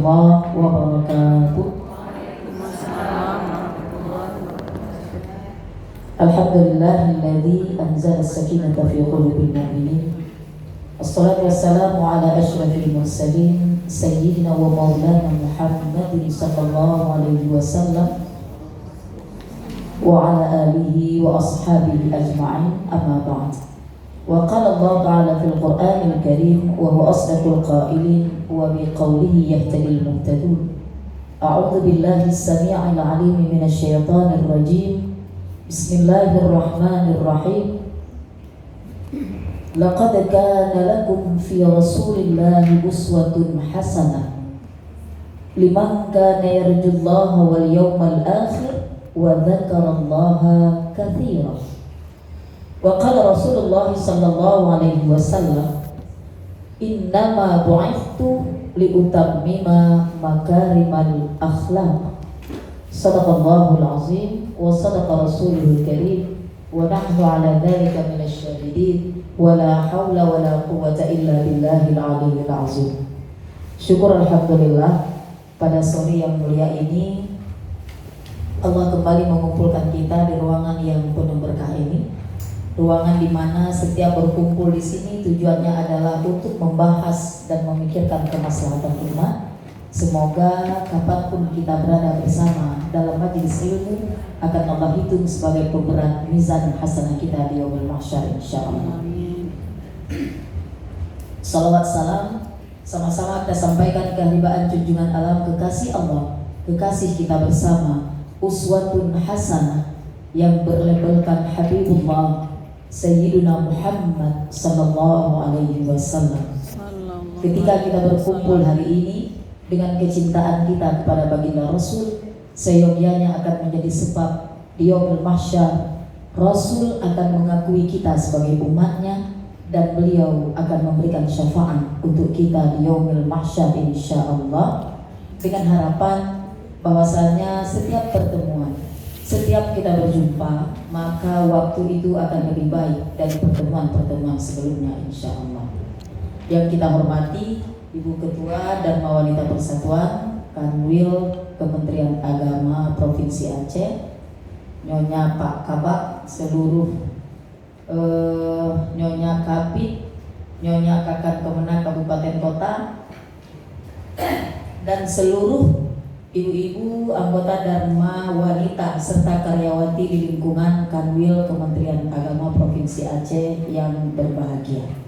warahmatullahi wabarakatuh. Alhamdulillahilladzi anzala as-sakinata fi qulubil mu'minin. Assalatu wassalamu ala asyrafil mursalin sayyidina wa maulana Muhammadin sallallahu alaihi wasallam wa ala alihi wa ashabihi ajma'in, amma ba'd. Wa qala Allah ta'ala fil Qur'anil Karim wa huwa asdaqul qailin wa biqaulihi yahtadil muhtadun. A'udzu billahi as-sami'il 'alim minasy syaithanir rajim. Bismillahirrahmanirrahim. Laqad kana lakum fi Rasulillahi uswatun hasanah liman kana yarjullaha wal yawmal akhir wa dzakarallaha katsiran. Wa qala Rasulullah sallallahu alaihi wasallam, innama bu'ithtu liutammima makarimal akhlaq. Sadaqallahul azim wa sadaqa rasuluhul karim wa nahnu ala dzalika minasy syahidin wa la haula wa la quwwata illa billahil aliyyil azim. Syukur alhamdulillah, pada sore yang mulia ini Allah kembali mengumpulkan kita di ruangan yang penuh berkah ini. Ruangan di mana setiap berkumpul di sini tujuannya adalah untuk membahas dan memikirkan kemaslahatan umat. Semoga kapanpun kita berada bersama dalam majelis ilmu akan Allah hitung sebagai pemberat mizan hasanah kita di yaumil mahsyar insyaallah. Salawat salam sama-sama kita sampaikan kehadiran junjungan alam kekasih Allah, kekasih kita bersama, uswatun hasanah yang berlabelkan Habibullah Sayyiduna Muhammad sallallahu alaihi wasallam. Ketika kita berkumpul hari ini dengan kecintaan kita kepada baginda Rasul, seyogyanya akan menjadi sebab di yaumil mahsyar Rasul akan mengakui kita sebagai umatnya dan beliau akan memberikan syafaat untuk kita di yaumil mahsyar insyaallah, dengan harapan bahwasanya setiap pertemuan, setiap kita berjumpa, maka waktu itu akan lebih baik dari pertemuan-pertemuan sebelumnya insyaallah. Yang kita hormati Ibu Ketua Dharma Wanita Persatuan Kanwil Kementerian Agama Provinsi Aceh, Nyonya Pak Kabak, seluruh Nyonya Kabit, Nyonya Kakan Kemenang Kabupaten Kota, dan seluruh ibu-ibu anggota Dharma Wanita serta karyawati di lingkungan Kanwil Kementerian Agama Provinsi Aceh yang berbahagia.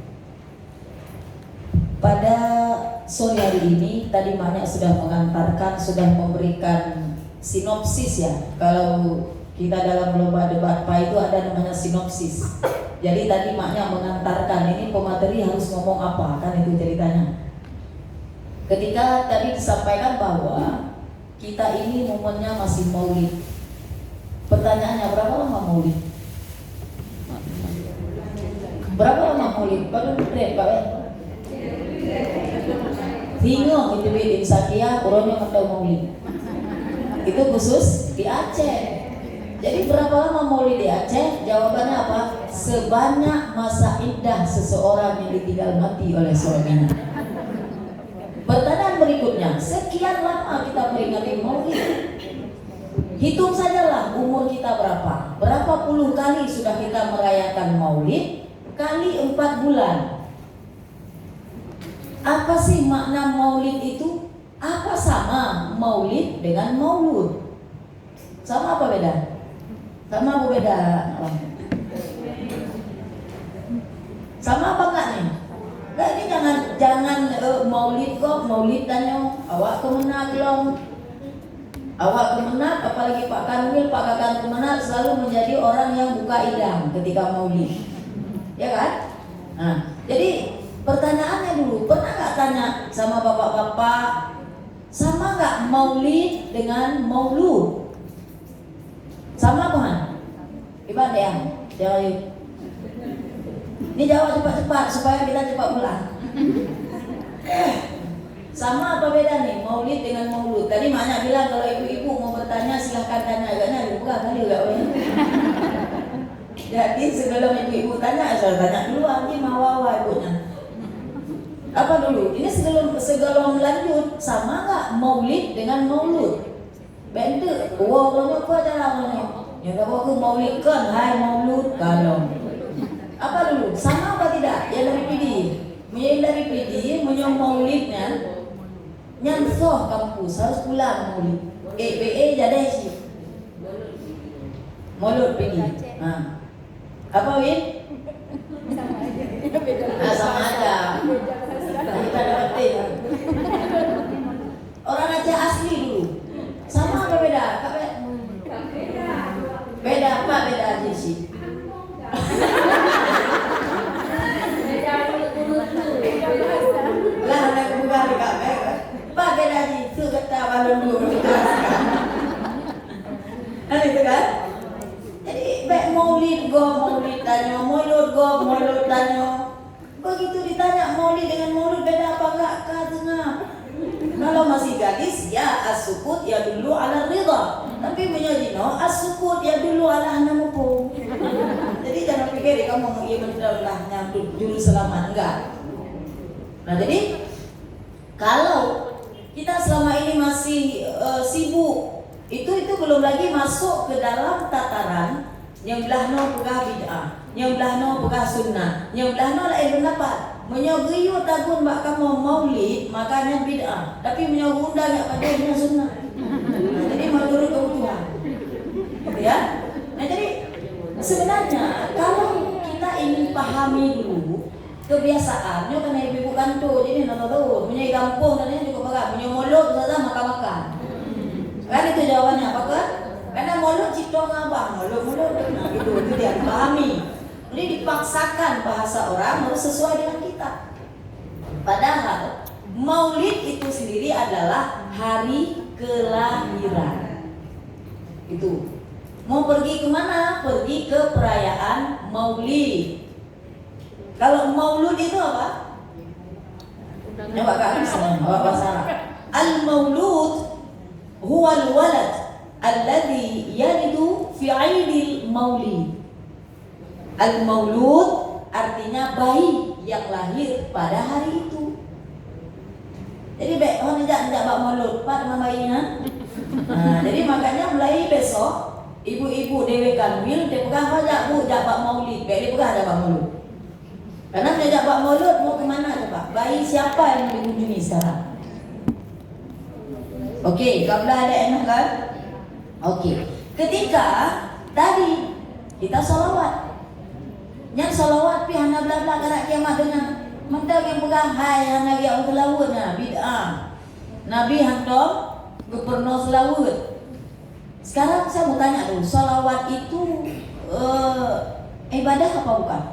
Pada sore hari ini tadi Maknya sudah mengantarkan, sudah memberikan sinopsis ya. Kalau kita dalam lomba debat PA itu ada namanya sinopsis. Jadi tadi Maknya mengantarkan ini pemateri harus ngomong apa, kan itu ceritanya. Ketika tadi disampaikan bahwa kita ini momennya masih maulid. Pertanyaannya, berapa lama maulid? Berapa lama maulid? Baru break, Pak. Bingung itu di Insakia, urunnya mentau maulid. Itu khusus di Aceh. Jadi berapa lama maulid di Aceh? Jawabannya apa? Sebanyak masa iddah seseorang yang ditinggal mati oleh suaminya. Pertanyaan berikutnya, sekian lama kita peringati maulid. Hitung sajalah umur kita berapa. Berapa puluh kali sudah kita merayakan maulid, kali 4 bulan. Apa sih makna maulid itu? Apa sama maulid dengan maulud? Sama apa beda? Sama apa beda? Sama apa enggak nih? Nah, ini jangan maulid kok, maulid tanya awak kemenang long. Awak kemenang, apalagi Pak Kanwil, Pak Kakan kemenang selalu menjadi orang yang buka idam ketika maulid. Ya kan? Nah, jadi pertanyaannya dulu, pernah nggak tanya sama bapak-bapak, sama nggak maulid dengan maulud? Sama kan? Ibadah ya? Jawab. Ini jawab cepat-cepat supaya kita cepat pulang. Sama apa beda nih maulid dengan maulud? Tadi Maknya bilang kalau ibu-ibu mau bertanya silahkan tanya, agaknya dibuka kali enggak boleh. Jadi sebelum ibu-ibu tanya, saya tanya dulu, nanti mau ibunya. Apa dulu? Ini segala lanjut. Sama nggak maulid dengan maulud? Benda. Orangnya apa caranya? Yang apa aku maulidkan, hai maulud kalau. Apa dulu? Sama apa tidak? Yang dari PD. Yang dari PD menyong maulidnya nyansoh kampus harus pulang maulid. BE jadi sih. Maulud PD. Nah. Apa Win? Sama aja. Kita dapetin. Orang Aceh asli dulu. Sama apa beda? Beda apa beda aja sih? Lah nak buka dekat Pak beda aja. Itu kata balon dulu. Kan itu kan? Jadi baik maulid tanya, maulud tanya. Begitu ditanya maulid dengan maulud beda apa enggak? Katanya kalau masih gadis ya as-sukut ya dulu ala ridha. Tapi menyajino as-sukut ya dulu ala namupu. Jadi jangan pikir kamu mau iya benar juru selamat enggak. Nah jadi kalau kita selama ini masih sibuk itu belum lagi masuk ke dalam tataran yang belahno pegah bid'ah, yang belahno pegah sunnah, yang belahno lain pendapat. Menyogiyo tagun bak kamu maulid makanya bid'ah, tapi menyogunda enggak padanya sunnah. Jadi menurut kebutuhan. Ya. Nah jadi sebenarnya kalau kita ingin pahami dulu kebiasaannya kan ibu kantor jadi nak tahu punya kampung dan juga bagai punya mulut saja makan-makan. Kan itu jawabannya apa kan? Karena mulut cipta ngabang, mulut nah itu dia pahami. Jadi dipaksakan bahasa orang harus sesuai dengan kita. Padahal maulid itu sendiri adalah hari kelahiran. Itu. Mau pergi kemana? Pergi ke perayaan maulid. Kalau maulud itu apa? Coba Kak bisa bahasa Arab. Al-maulud huwa al-walad alladhi yalidu fi 'aidil maulid. Al-maulud artinya bayi yang lahir pada hari itu. Jadi orang tidak bak maulud pak dengan bayinya. Nah, jadi makanya mulai besok ibu-ibu dewe kanwil dia pegang aja bu jabak maulid. Dia pegang jabak maulud. Karena dia jabak maulud mau kemana coba? Bayi siapa yang dikunjungi sekarang? Oke, kablah ada enak kan? Oke. Ketika tadi kita salawat. Yang salawat pi hana bla bla gerak kiamat dengan mentang yang pegang hai hana yang kelawutnya bid'ah. Nabi hantam gubernur selawut. Sekarang saya mau tanya dulu, salawat itu ibadah apa bukan?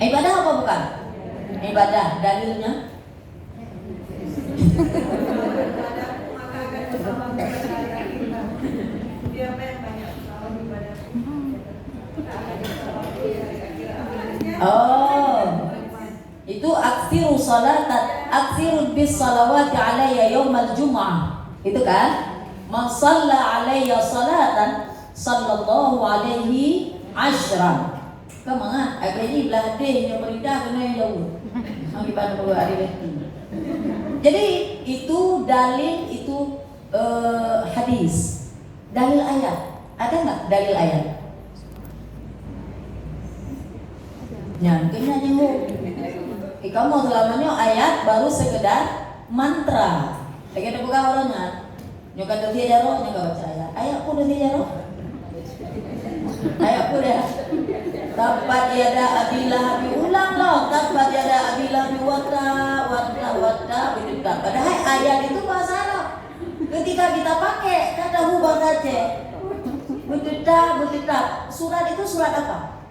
Ibadah apa bukan? Ibadah, dalilnya? Oh, itu aksiru salatan, aksiru bis salawati alayya yaumal jum'ah. Itu kan? Man shalla alayya salatan sallallahu alaihi ashran. Kamangan, akhirnya belah hadis yang perintah kena yang jauh. Sampai pada bawa hari. Jadi itu dalil itu hadis. Dalil ayat. Ada enggak dalil ayat? Nyangkanya nyenguk. Kamu selamanya ayat baru sekedar mantra. Kita buka orangnya. Nyoka dosi jaro, nyoka baca ayat. Ayat pun dosi jaro. Ayat pun ya. Tabat yada abilah ulang loh. Tabat yada abilah wata begitu. Padahal ayat itu bahasa Arab. Ketika kita pakai kata hubah saja. Betul. Surat itu surat apa?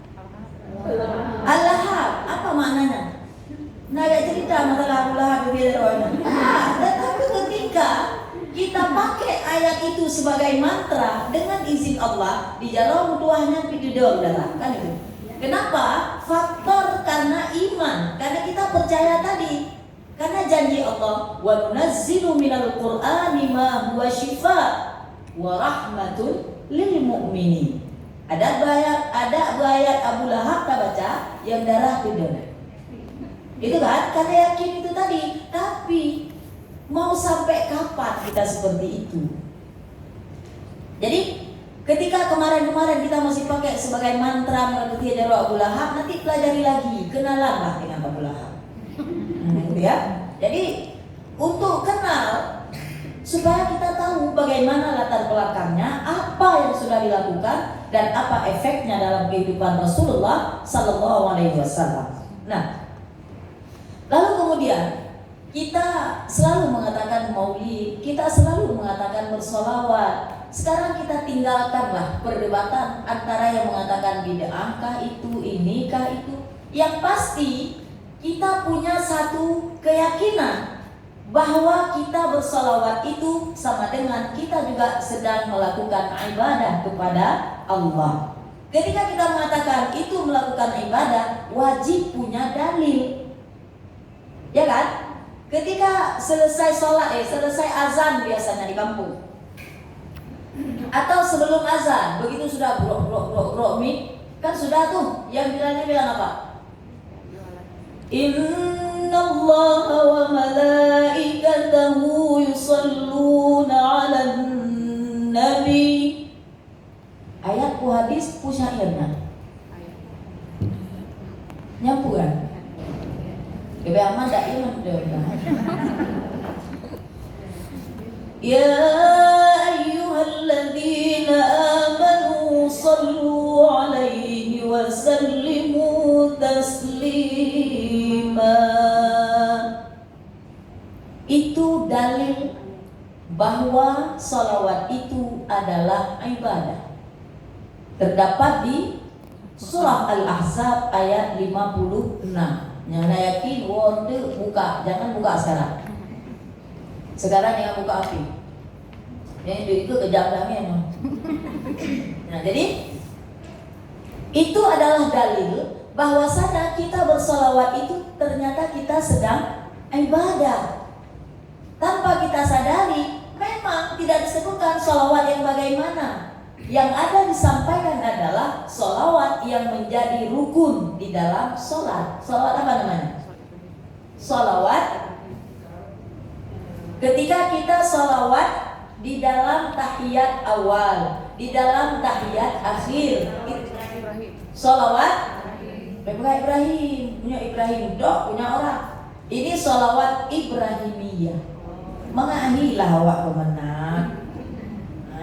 Al-Lahab, apa maknanya? Naga cerita masalah Al-Lahab tetapi ketika kita pakai ayat itu sebagai mantra dengan izin Allah di jalan tuahnya pididol dalam kan itu. Kenapa? Faktor karena iman, karena kita percaya tadi. Karena janji Allah, wa nunazzilu minal Qur'ani ma huwa shifaa wa rahmatun lil mu'minin. Ada ayat Abu Lahab tak baca yang darah pidol. Itu kan, karena yakin itu tadi. Tapi mau sampai kapan kita seperti itu? Jadi ketika kemarin-kemarin kita masih pakai sebagai mantra mengikuti ajaran Abu Lahab, nanti pelajari lagi, kenalanlah dengan Abu Lahab. Ya. Jadi untuk kenal, supaya kita tahu bagaimana latar belakangnya, apa yang sudah dilakukan dan apa efeknya dalam kehidupan Rasulullah Sallallahu Alaihi Wasallam. Nah, lalu kemudian kita selalu mengatakan maulid, kita selalu mengatakan bersolawat. Sekarang kita tinggalkanlah perdebatan antara yang mengatakan bid'ah kah itu, ini kah itu. Yang pasti kita punya satu keyakinan bahwa kita bersolawat itu sama dengan kita juga sedang melakukan ibadah kepada Allah. Ketika kita mengatakan itu melakukan ibadah, wajib punya dalil. Ya kan? Ketika selesai sholat, selesai azan biasanya di kampung, atau sebelum azan, begitu sudah brok mik, kan sudah tuh yang bilang apa? Inna Allah wa malaikatahu yusalluna 'alan nabi. Ayat ku hadis ku syairna. Nyampu kan? Kebe aman dak ieu Ya ayyuhalladzina amanu sallu alaihi wa sallimu taslima. Itu dalil bahwa salawat itu adalah ibadah. Terdapat di surah Al-Ahzab ayat 56. Nyana yakin wonde buka, jangan buka sekarang. Sekarang yang buka api. Yang itu kejamnya emang. Nah, jadi itu adalah dalil bahwasanya kita bersolawat itu ternyata kita sedang ibadah. Tanpa kita sadari, memang tidak disebutkan solawat yang bagaimana. Yang ada disampaikan adalah solawat yang menjadi rukun di dalam sholat. Solawat apa namanya? Solawat ketika kita solawat di dalam tahiyat awal, di dalam tahiyat akhir. Solawat bukan Ibrahim, punya Ibrahim dok, punya orang. Ini solawat Ibrahimiyah. Mengahilah awak pemenang.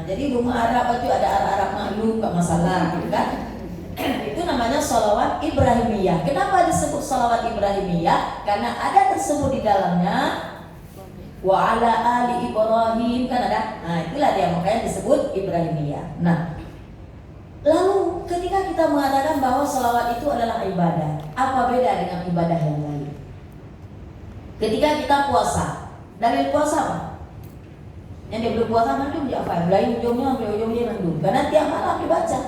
Jadi rumah Arab itu ada Arab maklum, gak masalah gitu kan. Itu namanya sholawat Ibrahimiyah. Kenapa disebut sholawat Ibrahimiyah? Karena ada tersebut di dalamnya wa ala ali Ibrahim, kan ada. Nah itulah dia makanya disebut Ibrahimiyah. Nah lalu ketika kita mengatakan bahwa sholawat itu adalah ibadah, apa beda dengan ibadah yang lain? Ketika kita puasa, dalil puasa apa? Yang dia berpuasa mandum dia apa? Mulai ujungnya sampai ujungnya mandum. Karena tiap malam dibaca.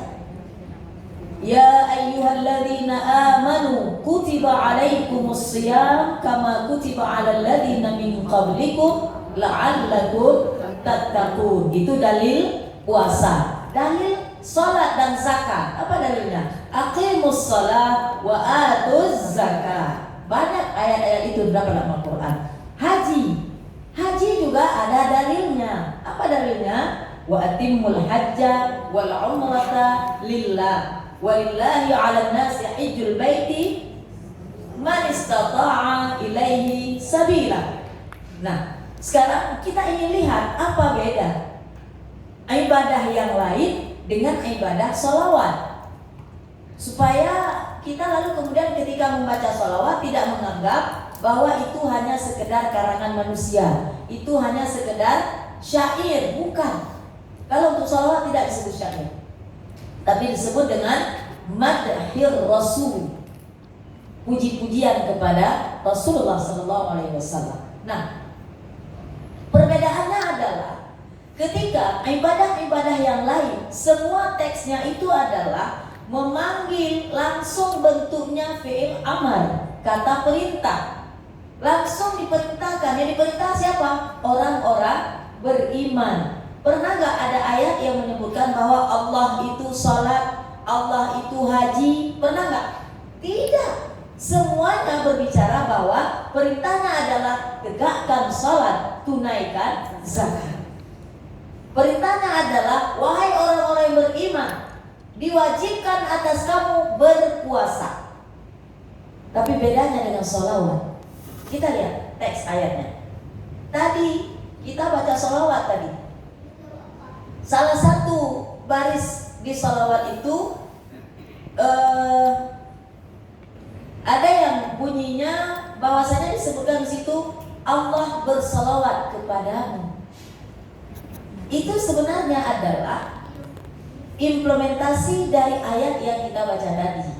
Ya ayyuhalladzina amanu kutiba alaikumus shiyam kama kutiba alal ladzina min qablikum la'allakum tattaqun. Itu dalil puasa. Dalil salat dan zakat. Apa dalilnya? Aqimus shalah wa atuz zakat. Banyak ayat-ayat itu dalam Al-Qur'an. Haji juga ada dalilnya. Apa dalilnya? Wa atimmul hajja wal umrata lillah walillahi 'alan nasi hajjul baiti man istata'a ilaihi sabila. Nah, sekarang kita ingin lihat apa beda ibadah yang lain dengan ibadah sholawat, supaya kita lalu kemudian ketika membaca sholawat tidak menganggap bahwa itu hanya sekedar karangan manusia, itu hanya sekedar syair, bukan. Kalau untuk sholawat tidak disebut syair, tapi disebut dengan madhir rasul, puji-pujian kepada Rasulullah Sallallahu Alaihi Wasallam. Nah, perbedaannya adalah ketika ibadah-ibadah yang lain, semua teksnya itu adalah memanggil, langsung bentuknya fi'il amar, kata perintah. Langsung diperintahkan. Yang diperintah siapa? Orang-orang beriman. Pernah gak ada ayat yang menyebutkan bahwa Allah itu salat, Allah itu haji? Pernah gak? Tidak. Semuanya berbicara bahwa perintahnya adalah tegakkan sholat, tunaikan zakat. Perintahnya adalah wahai orang-orang yang beriman, diwajibkan atas kamu berpuasa. Tapi bedanya dengan sholawat. Kita lihat teks ayatnya. Tadi kita baca sholawat tadi. Salah satu baris di sholawat itu ada yang bunyinya bahwasanya disebutkan di situ Allah bersalawat kepadamu. Itu sebenarnya adalah implementasi dari ayat yang kita baca tadi.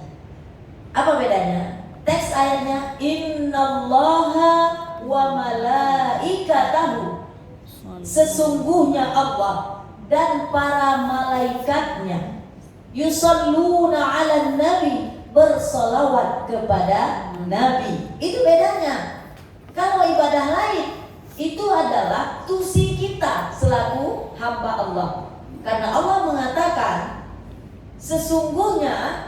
Apa bedanya? Teks ayatnya innallaha wa malaikatahu, sesungguhnya Allah dan para malaikatnya, yusalluna 'alan nabi, bersolawat kepada nabi. Itu bedanya. Kalau ibadah lain itu adalah tusi kita selaku hamba Allah. Karena Allah mengatakan sesungguhnya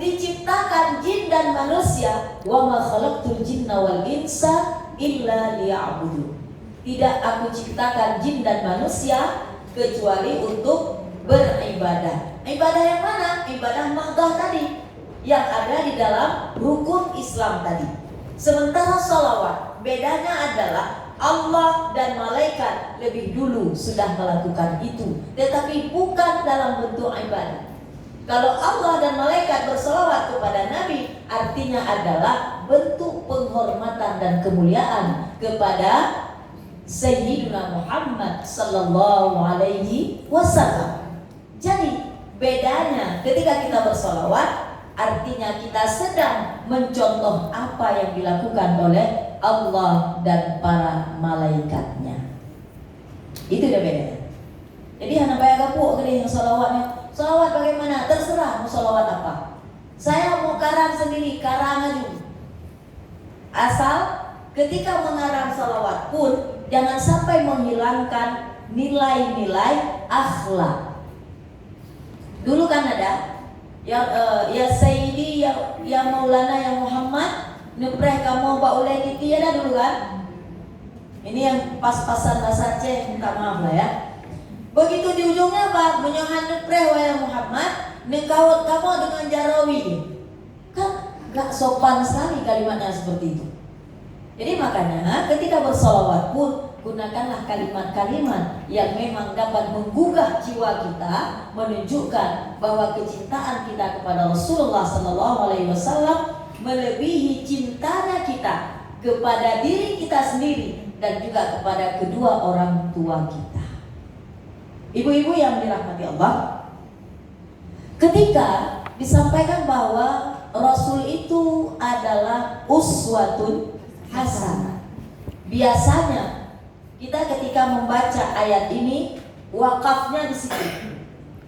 diciptakan jin dan manusia, wa ma khalaqtul jinna wal insa illa liya'budu. Tidak aku ciptakan jin dan manusia kecuali untuk beribadah. Ibadah yang mana? Ibadah mahdoh tadi yang ada di dalam rukun Islam tadi. Sementara sholawat bedanya adalah Allah dan malaikat lebih dulu sudah melakukan itu, tetapi bukan dalam bentuk ibadah. Kalau Allah dan malaikat bersolawat kepada Nabi, artinya adalah bentuk penghormatan dan kemuliaan kepada Sayyidina Muhammad sallallahu alaihi wasallam. Jadi bedanya ketika kita bersolawat, artinya kita sedang mencontoh apa yang dilakukan oleh Allah dan para malaikatnya. Itu dia bedanya. Jadi hanya bayar kapuk ke yang solawatnya. Solawat bagaimana? Terserah mau solawat apa. Saya mau karang sendiri, karang aja. Asal ketika mengarang solawat pun jangan sampai menghilangkan nilai-nilai akhlak. Dulu kan ada ya Sayyidi ya Maulana ya Muhammad nupreh kamu Pak Uledi ada dulu kan. Ini yang pas-pasan bahasa Aceh, minta maaf lah ya. Begitu di ujungnya Pak menyohan nupreh ya Muhammad nekawat kamu dengan jarawi. Kan gak sopan sekali kalimatnya seperti itu. Jadi makanya ketika bersolawat pun gunakanlah kalimat-kalimat yang memang dapat menggugah jiwa kita, menunjukkan bahwa kecintaan kita kepada Rasulullah SAW melebihi cintanya kita kepada diri kita sendiri dan juga kepada kedua orang tua kita. Ibu-ibu yang dirahmati Allah, ketika disampaikan bahwa Rasul itu adalah uswatun hasanah, biasanya kita ketika membaca ayat ini wakafnya di situ.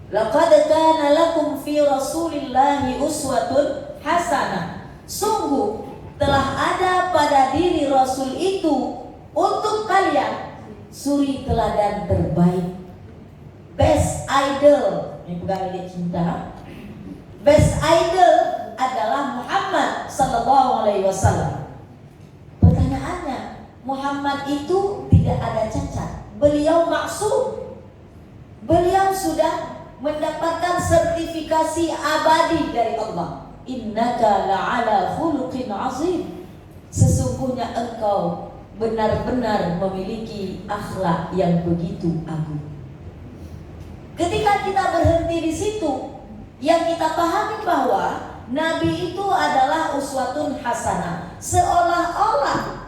Laqad kana lakum fi Rasulillahi uswatun hasanah. Sungguh telah ada pada diri Rasul itu untuk kalian suri teladan terbaik. Best idol, ini bukan lihat cinta. Best idol adalah Muhammad sallallahu alaihi wasallam. Pertanyaannya, Muhammad itu tidak ada cacat. Beliau maksum. Beliau sudah mendapatkan sertifikasi abadi dari Allah. Innaka la'ala khuluqin azim. Sesungguhnya engkau benar-benar memiliki akhlak yang begitu agung. Ketika kita berhenti di situ, yang kita pahami bahwa Nabi itu adalah uswatun hasanah. Seolah-olah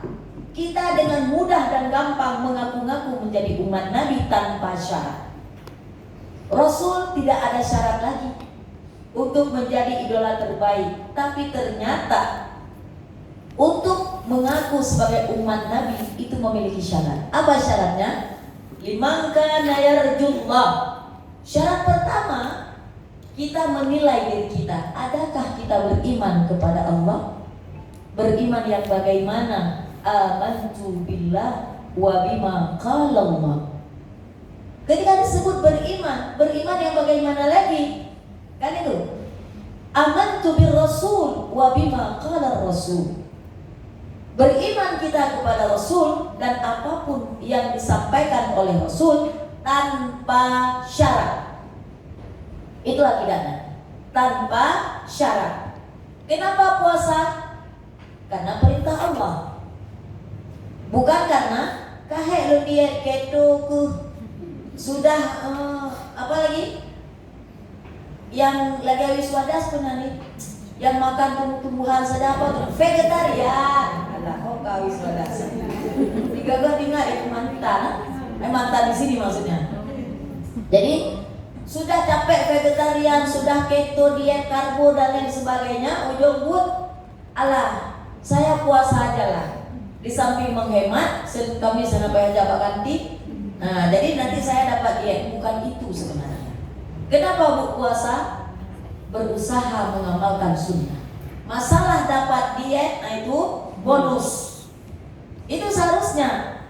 kita dengan mudah dan gampang mengaku-ngaku menjadi umat Nabi tanpa syarat. Rasul tidak ada syarat lagi untuk menjadi idola terbaik, tapi ternyata untuk mengaku sebagai umat Nabi itu memiliki syarat. Apa syaratnya? Liman kana yarjullah. Syarat pertama, kita menilai diri kita. Adakah kita beriman kepada Allah? Beriman yang bagaimana? Amantu billah wa bima qala Allah. Ketika disebut beriman, beriman yang bagaimana lagi? Kan itu. Amantu bir Rasul wa bima qala Rasul. Beriman kita kepada Rasul dan apapun yang disampaikan oleh Rasul tanpa syarat. Itu akidahnya, tanpa syarat. Kenapa puasa? Karena perintah Allah. Bukan karena kahek lu diet keto ku sudah apa lagi? Yang lagi habis wadas pernah nih, yang makan tumbuh-tumbuhan sedapat vegetarian. Alah, kok habis wadas? Digagah dengar itu mantan di sini maksudnya. Jadi sudah capek vegetarian, sudah keto, diet karbo dan lain sebagainya, ujung but, alah, saya puasa aja lah. Di samping menghemat, kami sana bayar jabak ganti. Nah, jadi nanti saya dapat diet. Bukan itu sebenarnya. Kenapa bu puasa? Berusaha mengamalkan sunnah. Masalah dapat diet, nah itu bonus. Itu seharusnya.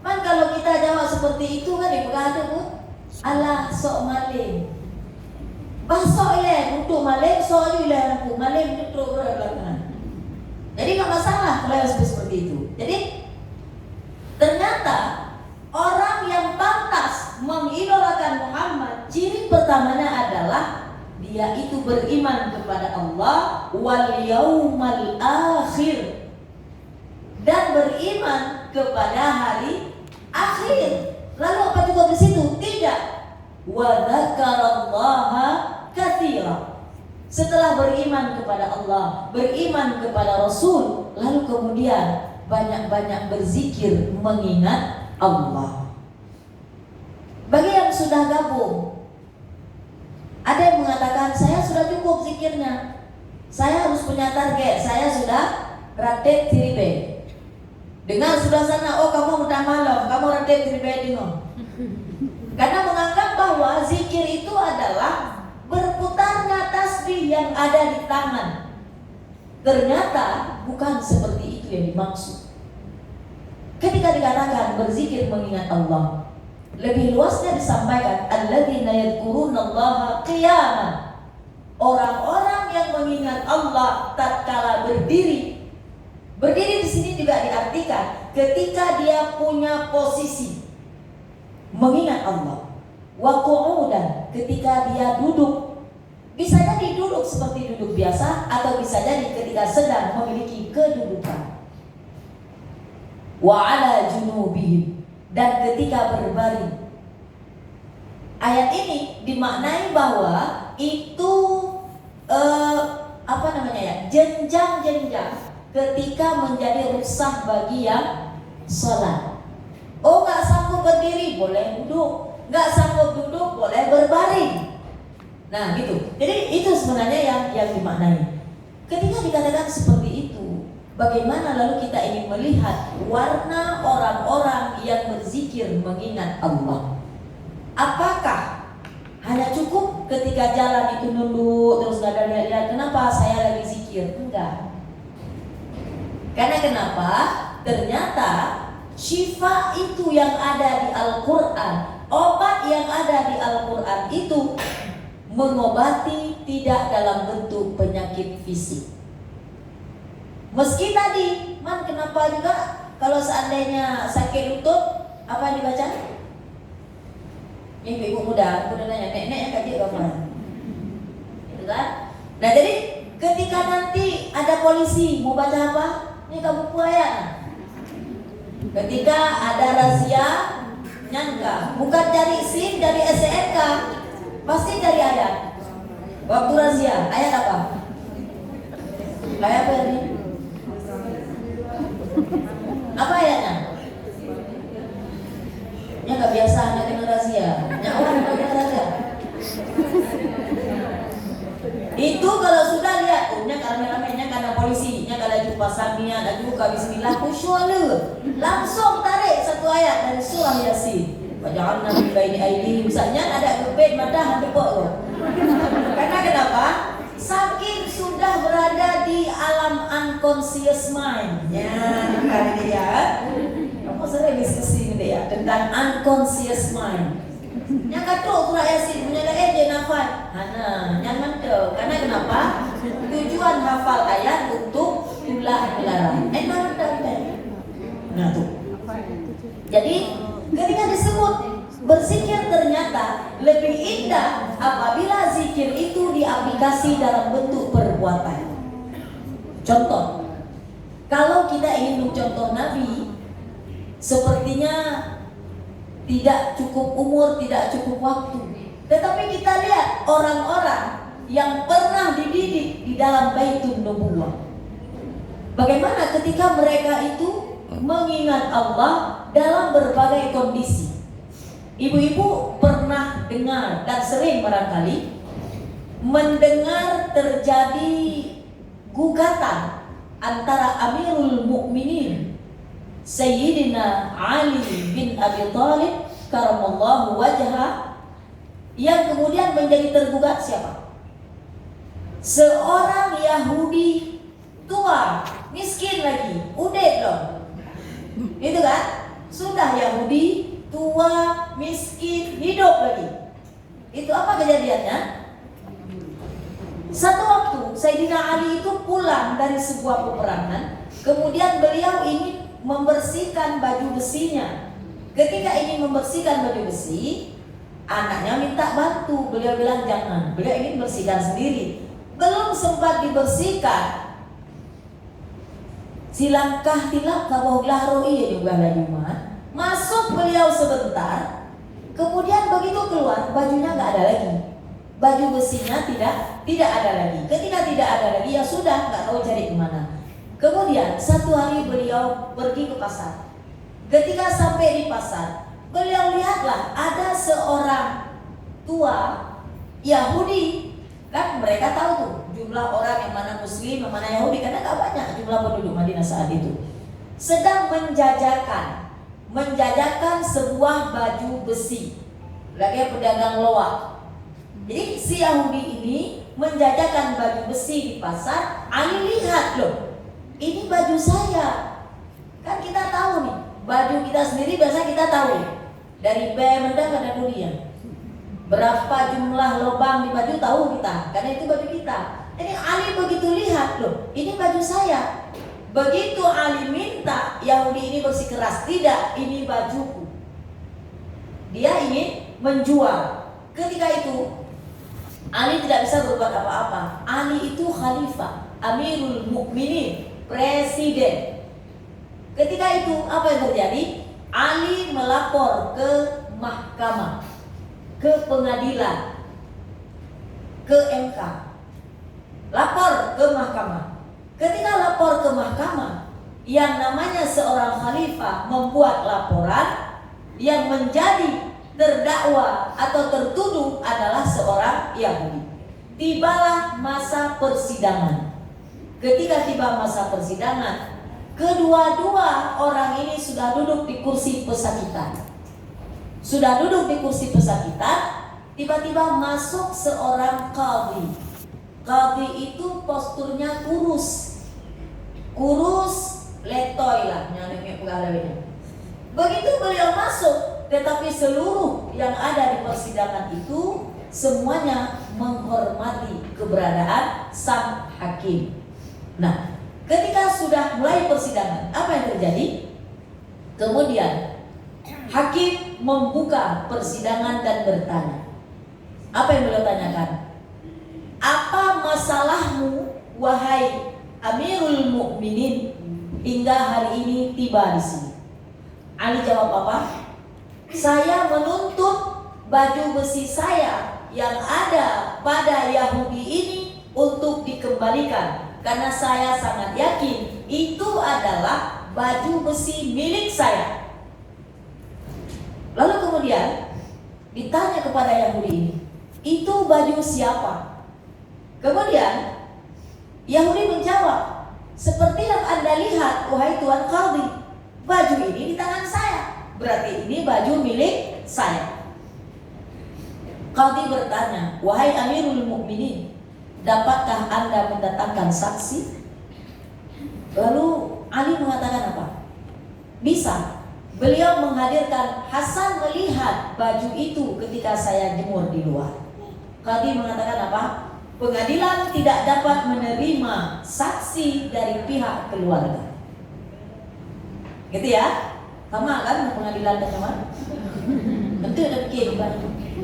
Kan kalau kita jawab seperti itu kan ada bu. Alah sok maling. Basok ile untuk maling, sok ile aku maling itu belakangan. Jadi nggak masalah kalau yang seperti itu. Jadi ternyata orang yang pantas mengidolakan Muhammad, ciri pertamanya adalah dia itu beriman kepada Allah wal yaumal akhir dan beriman kepada hari akhir. Lalu apa juga di situ? Tidak. Wa dzakarallaha katsira. Setelah beriman kepada Allah, beriman kepada Rasul, lalu kemudian banyak-banyak berzikir mengingat Allah. Bagi yang sudah gabung, ada yang mengatakan saya sudah cukup zikirnya, saya harus punya target, saya sudah ratet tiribe. Dengar sudah sana, oh kamu udah malam, kamu ratet tiribe dengar. Karena menganggap bahwa zikir itu adalah berputarnya tasbih yang ada di tangan. Ternyata bukan seperti itu yang dimaksud. Ketika dikatakan berzikir mengingat Allah, lebih luasnya disampaikan alladzina yadhkurunallaha qiyaman. Orang-orang yang mengingat Allah tatkala berdiri. Berdiri di sini juga diartikan ketika dia punya posisi mengingat Allah. Wa qu'udan, ketika dia duduk. Bisa jadi duduk seperti duduk biasa atau bisa jadi ketika sedang memiliki kedudukan. Wa ala junubihim, dan ketika berbaring. Ayat ini dimaknai bahwa itu jenjang-jenjang ketika menjadi ruksah bagi yang salat. Oh, nggak sanggup berdiri boleh duduk, nggak sanggup duduk boleh berbaring. Nah gitu. Jadi itu sebenarnya yang dimaknai. Ketika dikatakan seperti itu, bagaimana lalu kita ingin melihat warna orang-orang yang berzikir mengingat Allah? Apakah hanya cukup ketika jalan itu nunduk terus gak ada lihat-lihat, kenapa saya lagi zikir? Enggak. Karena kenapa? Ternyata syifa itu yang ada di Al-Quran, obat yang ada di Al-Quran itu mengobati tidak dalam bentuk penyakit fisik. Meski tadi, kenapa juga kalau seandainya sakit lutut, apa yang dibaca? Ini ibu muda, aku udah nanya, nek yang kaji apa? Gitu kan? Nah jadi ketika nanti ada polisi mau baca apa? Ini kamu puaya. Ketika ada razia, nyangka bukan dari SIM, dari STNK, pasti dari ayat. Waktu razia, ayat apa? Ayat apa ini? Apa ayatnya? Ya nggak biasa hanya kena razia, nyawa kena razia. Itu kalau sudah lihat, rame-ramenya karena polisi, kalau jumpa samia dan juga bismillah kusyualu, langsung tarik satu ayat dari surah Yasin. Waja'alna min baini aydihim, misalnya ada gebet madah depok loh. Karena kenapa? Saking sudah berada di alam unconscious mind. Ya, dia. Kamu sering diskusi gitu ya tentang unconscious mind. Yang kata surah Yasin punya dia nafas. Hana, nyaman tuh. Karena kenapa? Tujuan hafal ayat untuk dilarang. Nah tuh. Jadi ketika disebut berzikir ternyata lebih indah apabila zikir itu diaplikasi dalam bentuk perbuatan. Contoh, kalau kita ingin mencontoh Nabi, sepertinya tidak cukup umur, tidak cukup waktu. Tetapi kita lihat orang-orang yang pernah dididik di dalam Baitun Nubuwah. Bagaimana ketika mereka itu mengingat Allah dalam berbagai kondisi. Ibu-ibu pernah dengar dan sering barangkali mendengar terjadi gugatan antara Amirul Mukminin Sayyidina Ali bin Abi Thalib karamallahu wajhah, yang kemudian menjadi tergugat siapa? Seorang Yahudi tua, miskin lagi, udah loh. Itu kan? Sudah Yahudi, tua, miskin, hidup lagi. Itu apa kejadiannya? Satu waktu Sayyidina Ali itu pulang dari sebuah peperangan, kemudian beliau ingin membersihkan baju besinya. Ketika ingin membersihkan baju besi, anaknya minta bantu. Beliau bilang jangan, beliau ingin bersihkan sendiri. Belum sempat dibersihkan, silangkah tilak kabau lahro iya juga lajuman. Masuk beliau sebentar, kemudian begitu keluar bajunya nggak ada lagi, baju besinya tidak ada lagi. Ketika tidak ada lagi, ya sudah nggak tahu cari kemana. Kemudian satu hari beliau pergi ke pasar. Ketika sampai di pasar, beliau lihatlah ada seorang tua Yahudi. Kan mereka tahu tuh jumlah orang yang mana Muslim, yang mana Yahudi, karena gak banyak jumlah penduduk Madinah saat itu. Sedang menjajakan sebuah baju besi. Lagi pedagang loak. Jadi si Yahudi ini menjajakan baju besi di pasar. Ali lihat loh, ini baju saya. Kan kita tahu nih, baju kita sendiri biasa kita tahu nih. Dari Bemendang ada dunia. Berapa jumlah lubang di baju tahu kita, karena itu baju kita. Jadi Ali begitu lihat, loh ini baju saya. Begitu Ali minta Yahudi ini bersikeras, tidak, ini bajuku. Dia ingin menjual. Ketika itu Ali tidak bisa berbuat apa-apa. Ali itu khalifah, Amirul Mukminin, presiden. Ketika itu apa yang terjadi? Ali melapor ke mahkamah, ke pengadilan, ke MK. Lapor ke mahkamah. Ketika lapor ke mahkamah, yang namanya seorang khalifah membuat laporan, yang menjadi terdakwa atau tertuduh adalah seorang Yahudi. Tibalah masa persidangan. Ketika tiba masa persidangan, kedua-dua orang ini sudah duduk di kursi pesakitan. Sudah duduk di kursi pesakitan, tiba-tiba masuk seorang qadhi. Qadhi itu posturnya kurus, letoy lah, nyampe pegawainya. Begitu beliau masuk, tetapi seluruh yang ada di persidangan itu semuanya menghormati keberadaan sang hakim. Nah, ketika sudah mulai persidangan, apa yang terjadi? Kemudian hakim membuka persidangan dan bertanya. Apa yang beliau tanyakan? Apa masalahmu wahai Amirul Mukminin hingga hari ini tiba di sini? Ali jawab apa? Saya menuntut baju besi saya yang ada pada Yahudi ini untuk dikembalikan, karena saya sangat yakin itu adalah baju besi milik saya. Lalu kemudian ditanya kepada Yahudi ini, itu baju siapa? Kemudian Yahudi menjawab, seperti yang Anda lihat wahai Tuan Qadhi, baju ini di tangan saya, berarti ini baju milik saya. Qadhi bertanya, wahai Amirul Mukminin, dapatkah Anda mendatangkan saksi? Lalu Ali mengatakan apa? Bisa. Beliau menghadirkan Hasan melihat baju itu ketika saya jemur di luar. Qadhi mengatakan apa? Pengadilan tidak dapat menerima saksi dari pihak keluarga. Gitu ya? Sama kan pengadilan dan sama? Tentu ada pikir.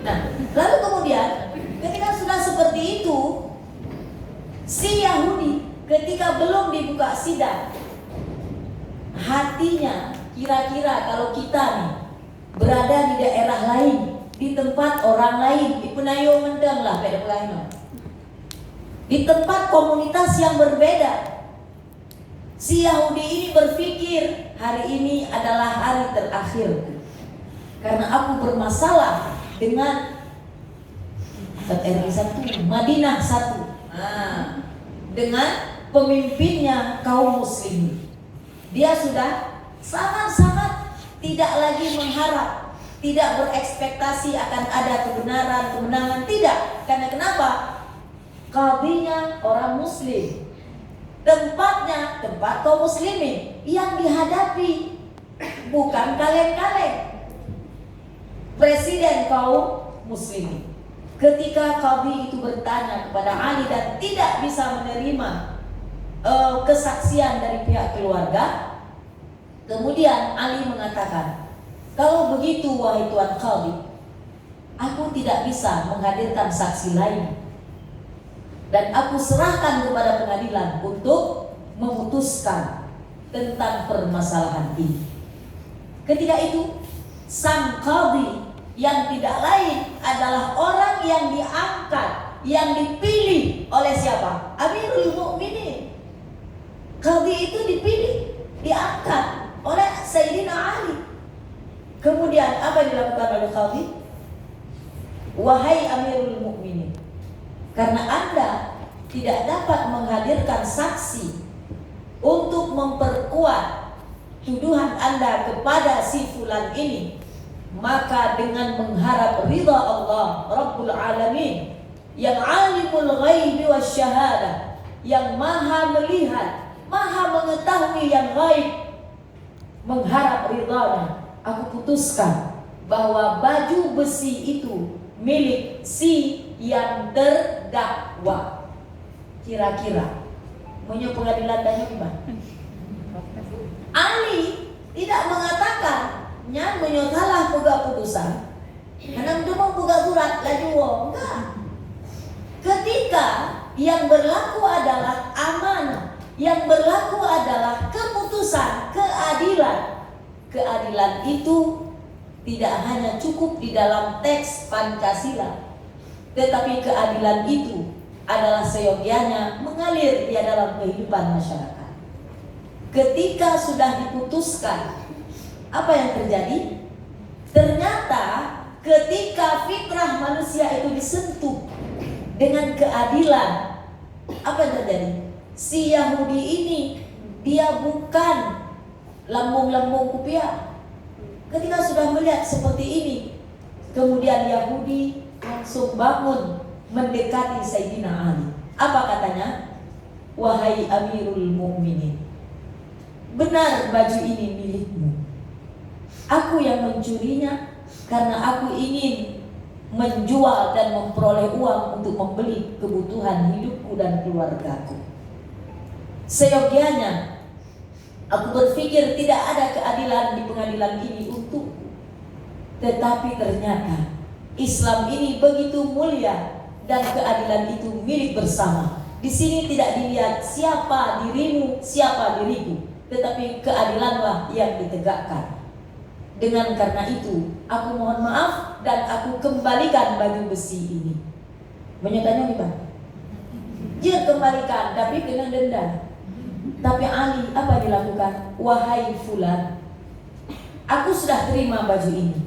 Nah, lalu kemudian ketika sudah seperti itu, si Yahudi ketika belum dibuka sidang, hatinya kira-kira kalau kita nih berada di daerah lain, di tempat orang lain, di penayo mendang lah pada pelayanan, di tempat komunitas yang berbeda, si Yahudi ini berpikir hari ini adalah hari terakhir karena aku bermasalah dengan RI 1, Madinah 1, dengan pemimpinnya kaum muslimin. Dia sudah sangat-sangat tidak lagi mengharap, tidak berekspektasi akan ada kebenaran, kemenangan, tidak. Karena kenapa? Qadhinya orang muslim, tempatnya tempat kaum muslimin, yang dihadapi bukan kaleng-kaleng presiden kaum muslimin. Ketika Qadhi itu bertanya kepada Ali dan tidak bisa menerima kesaksian dari pihak keluarga, kemudian Ali mengatakan, kalau begitu wahai Tuan Qadhi, aku tidak bisa menghadirkan saksi lain dan aku serahkan kepada pengadilan untuk memutuskan tentang permasalahan ini. Ketika itu sang Qadhi yang tidak lain adalah orang yang diangkat, yang dipilih oleh siapa? Amirul Mukminin. Qadhi itu dipilih, diangkat oleh Sayyidina Ali. Kemudian apa yang dilakukan oleh Qadhi? Wahai Amirul Mukminin, karena Anda tidak dapat menghadirkan saksi untuk memperkuat tuduhan Anda kepada si fulan ini, maka dengan mengharap ridha Allah Rabbul Alamin yang alimul ghaibi wasyahadah, yang maha melihat, maha mengetahui yang gaib, mengharap ridhanya, aku putuskan bahwa baju besi itu milik si yang terdakwa. Kira-kira punya pengadilan dan gimana? Ali tidak mengatakan nya menyotalah pegawai putusan karena demam pegawai surat laju enggak. Ketika yang berlaku adalah amanah, yang berlaku adalah keputusan, keadilan. Keadilan itu tidak hanya cukup di dalam teks Pancasila, tetapi keadilan itu adalah seyogianya mengalir di dalam kehidupan masyarakat. Ketika sudah diputuskan, apa yang terjadi? Ternyata ketika fitrah manusia itu disentuh dengan keadilan, apa yang terjadi? Si Yahudi ini dia bukan lambung-lambung kupiah. Ketika sudah melihat seperti ini, kemudian Yahudi langsung bangun mendekati Sayyidina Ali. Apa katanya? Wahai Amirul Mukminin, benar baju ini milikmu. Aku yang mencurinya karena aku ingin menjual dan memperoleh uang untuk membeli kebutuhan hidupku dan keluargaku. Seyogianya aku berpikir tidak ada keadilan di pengadilan ini untukku. Tetapi ternyata Islam ini begitu mulia dan keadilan itu milik bersama. Di sini tidak dilihat siapa dirimu, siapa diriku, tetapi keadilanlah yang ditegakkan. Dengan karena itu, aku mohon maaf dan aku kembalikan baju besi ini. Menyatanya gimana? Dia kembalikan, tapi kena denda. Tapi Ali apa dilakukan? Wahai fulan, aku sudah terima baju ini,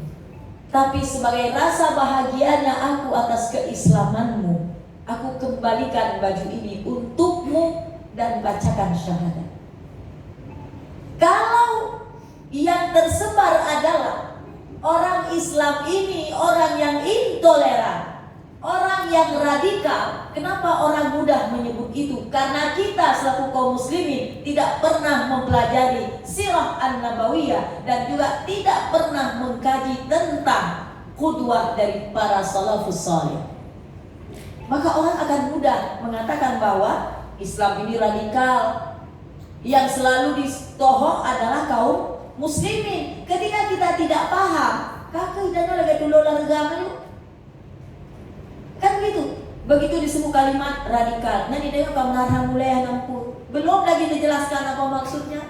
tapi sebagai rasa bahagianya aku atas keislamanmu, aku kembalikan baju ini untukmu dan bacakan syahadat. Kalau yang tersebar adalah orang Islam ini orang yang intoleran, orang yang radikal, kenapa orang mudah menyebut itu? Karena kita selaku kaum muslimin tidak pernah mempelajari sirah an-nabawiyah dan juga tidak pernah mengkaji tentang qudwah dari para salafus salih. maka orang akan mudah mengatakan bahwa Islam ini radikal. Yang selalu ditohong adalah kaum muslimin. Ketika kita tidak paham, kakak hidangnya lagi dulu larga kan gitu. Begitu disebut kalimat radikal, nanti dia akan mengarah mulai nampu. Belum lagi dijelaskan apa maksudnya.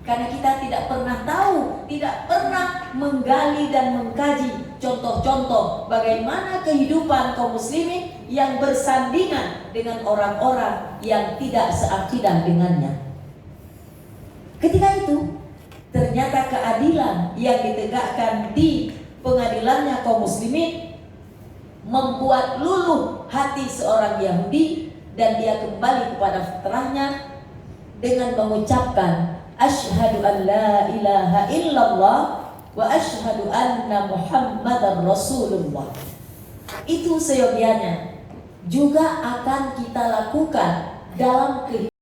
Karena kita tidak pernah tahu, tidak pernah menggali dan mengkaji contoh-contoh bagaimana kehidupan kaum muslimin yang bersandingan dengan orang-orang yang tidak seakidah dengannya. Ketika itu, ternyata keadilan yang ditegakkan di pengadilannya kaum muslimin membuat luluh hati seorang Yahudi, dan dia kembali kepada fitrahnya dengan mengucapkan asyhadu an la ilaha illallah wa asyhadu anna muhammadar rasulullah. Itu seyogianya juga akan kita lakukan dalam kehidupan